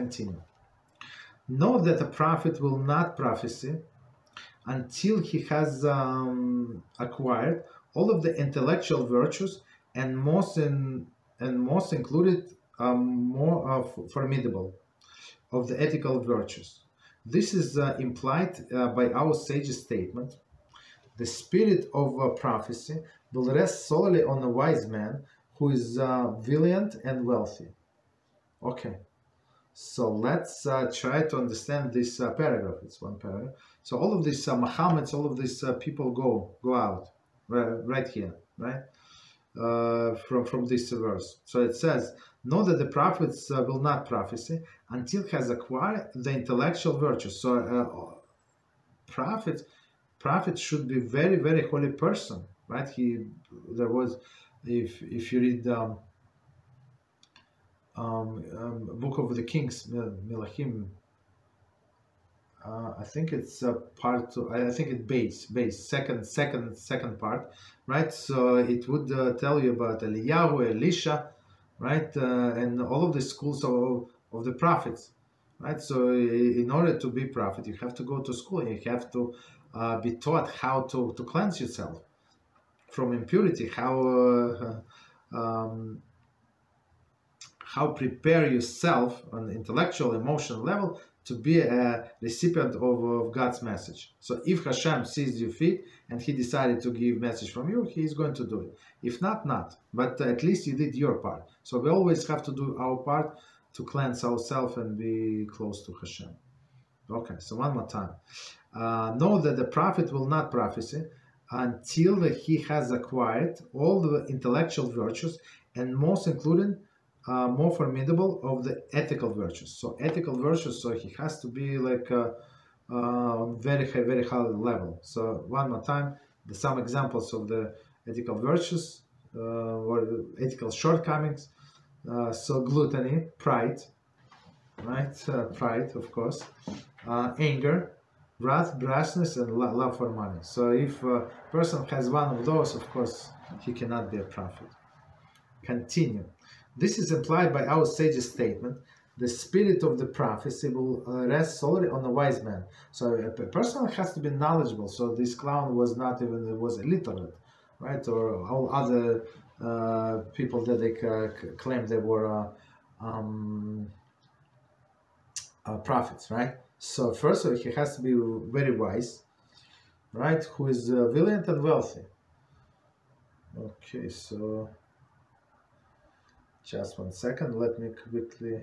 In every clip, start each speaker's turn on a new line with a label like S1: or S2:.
S1: Continue. Know that a prophet will not prophesy until he has acquired all of the intellectual virtues, and most included more formidable of the ethical virtues. This is implied by our sage's statement: the spirit of prophecy will rest solely on a wise man who is valiant and wealthy. Okay, so let's try to understand this paragraph. It's one paragraph. So all of these Muhammad's, all of these people go out right here, right? From this verse. So it says, know that the prophets will not prophesy until he has acquired the intellectual virtues. So prophets should be very, very holy person, right? There was, if you read Book of the Kings, Melachim, I think it's part two, I think it's base second part, right? So it would tell you about Eliyahu, Elisha, right? And all of the schools of the prophets, right? So in order to be prophet, you have to go to school, and you have to be taught how to cleanse yourself from impurity, how prepare yourself on the intellectual, emotional level to be a recipient of God's message. So if HaShem sees you fit and he decided to give message from you, he is going to do it. If not, not. But at least you did your part. So we always have to do our part to cleanse ourselves and be close to HaShem. Okay, so one more time. Know that the prophet will not prophesy until he has acquired all the intellectual virtues, and most including more formidable of the ethical virtues. So ethical virtues, so he has to be like on very high level. So one more time, some examples of the ethical virtues or ethical shortcomings. So gluttony, pride, right? Pride, of course, anger, wrath, brashness, and love for money. So if a person has one of those, of course, he cannot be a prophet. Continue. This is implied by our sage's statement: the spirit of the prophecy will rest solely on a wise man. So a person has to be knowledgeable. So this clown was not even, it was illiterate, right? Or all other people that they claim they were prophets, right? So first of all, he has to be very wise, right? Who is valiant and wealthy. Okay, so just 1 second, let me quickly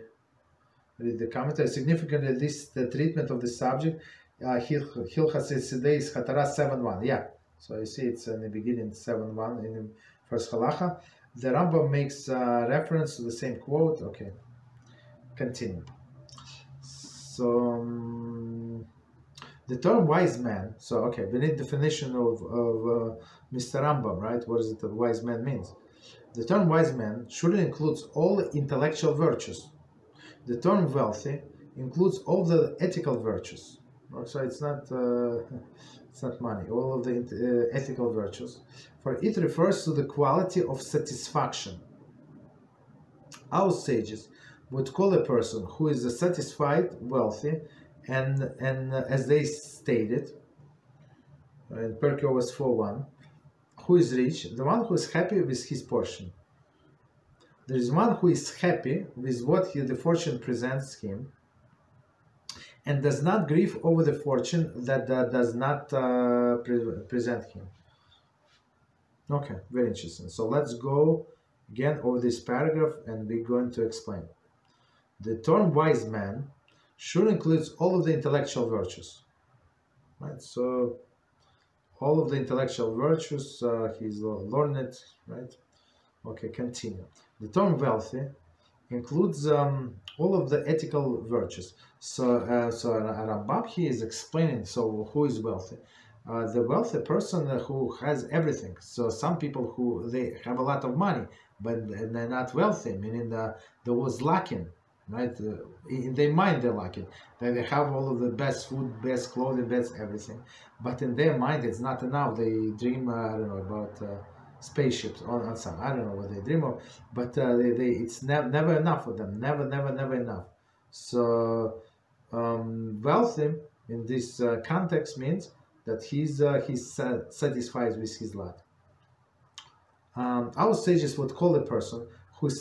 S1: read the commentary. Significantly, the treatment of the subject, Hilchas Siddeis Hatara 7.1. Yeah, so you see it's in the beginning 7.1 in the first halacha. The Rambam makes reference to the same quote. Okay, continue. So the term wise man, so okay, we need definition of Mr. Rambam, right? What is it that wise man means? The term wise man surely includes all intellectual virtues. The term wealthy includes all the ethical virtues. So it's not money. All of the ethical virtues, for it refers to the quality of satisfaction. Our sages would call a person who is satisfied wealthy, and as they stated in Perakim 4.1. Who is rich? The one who is happy with his portion. There is one who is happy with what the fortune presents him, and does not grieve over the fortune that does not present him. Okay, very interesting. So let's go again over this paragraph, and we're going to explain. The term wise man sure includes all of the intellectual virtues, right? So all of the intellectual virtues, he's learned, right? Okay, continue. The term wealthy includes all of the ethical virtues. So Rambam he is explaining, so who is wealthy? The wealthy person who has everything. So some people who they have a lot of money, but they're not wealthy, meaning there was lacking. Right, in their mind they're lacking. They have all of the best food, best clothing, best everything, but in their mind it's not enough. They dream, I don't know, about spaceships on some. I don't know what they dream of, but it's never enough for them. Never enough. So wealthy in this context means that he's satisfied with his lot. Our sages would call a person who is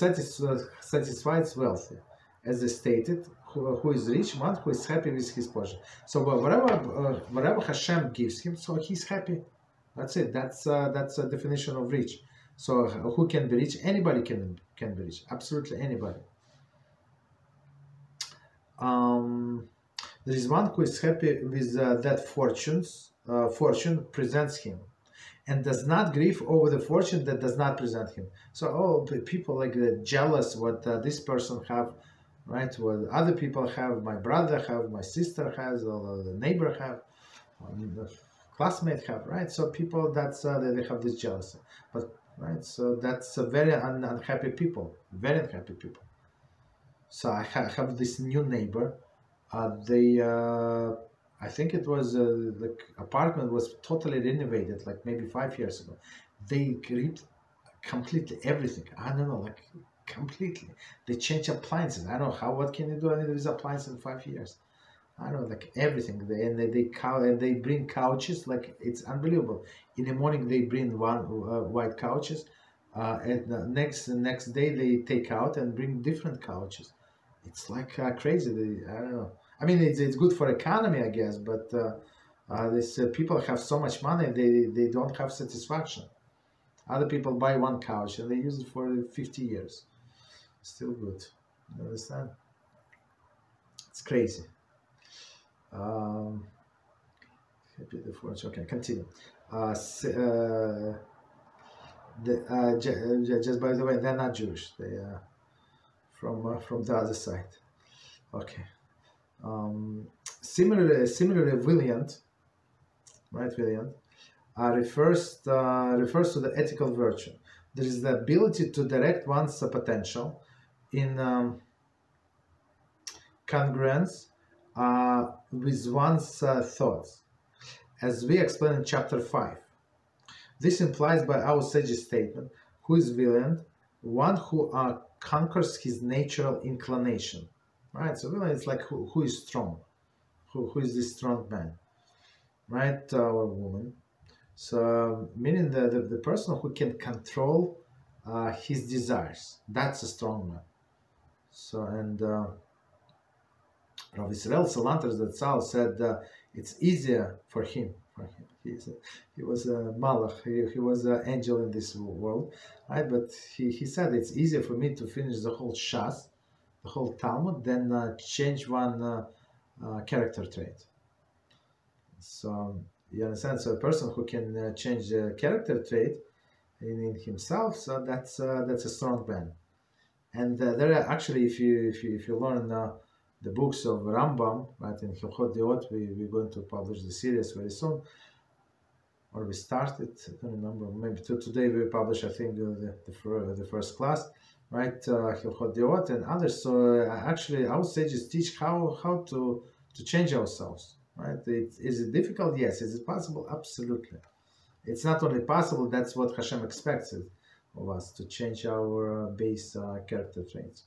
S1: satisfied wealthy, as they stated, who is rich, one who is happy with his portion. So whatever HaShem gives him, so he's happy. That's it. That's a definition of rich. So who can be rich? Anybody can be rich. Absolutely anybody. There is one who is happy with that fortune presents him, and does not grieve over the fortune that does not present him. So people like jealous what this person have, right? What other people have, my brother have, my sister has, or the neighbor have, the classmate have, right? So people they have this jealousy, but right. So that's a very unhappy people, very unhappy people. So I have this new neighbor. I think it was the apartment was totally renovated, like maybe 5 years ago. They ripped completely everything. I don't know, like completely. They changed appliances. I don't know how. What can you do with appliances in 5 years? I don't know, like everything. They bring couches, like it's unbelievable. In the morning they bring white couches, and the next day they take out and bring different couches. It's like crazy. I don't know. I mean, it's good for economy, I guess, but these people have so much money, they don't have satisfaction. Other people buy one couch and they use it for 50 years. Still good. You understand? It's crazy. Okay, continue. Just by the way, they're not Jewish. They are from the other side. Okay. Similarly, Valiant, right? Valiant refers to the ethical virtue. There is the ability to direct one's potential in congruence with one's thoughts, as we explain in chapter 5. This implies by our sage's statement, who is Valiant? One who conquers his natural inclination. Right, so really it's like who is strong, who is this strong man, right, or woman. So meaning the person who can control his desires. That's a strong man. So and Rabbi Israel Salanter Zatzal said it's easier for him. He was a malach. He was an angel in this world, right? But he said it's easier for me to finish the whole Shas, the whole Talmud, then change one character trait. So you understand. So a person who can change the character trait in himself, so that's a strong man. And there are actually, if you learn the books of Rambam, right, in Hilchot Deot, we're going to publish the series very soon, or we started. I don't remember. Maybe today we publish, I think, the first class. Right, Hilchot Deot and others. So actually, our sages teach how to change ourselves. Right? Is it difficult? Yes. Is it possible? Absolutely. It's not only possible. That's what HaShem expects of us, to change our base character traits.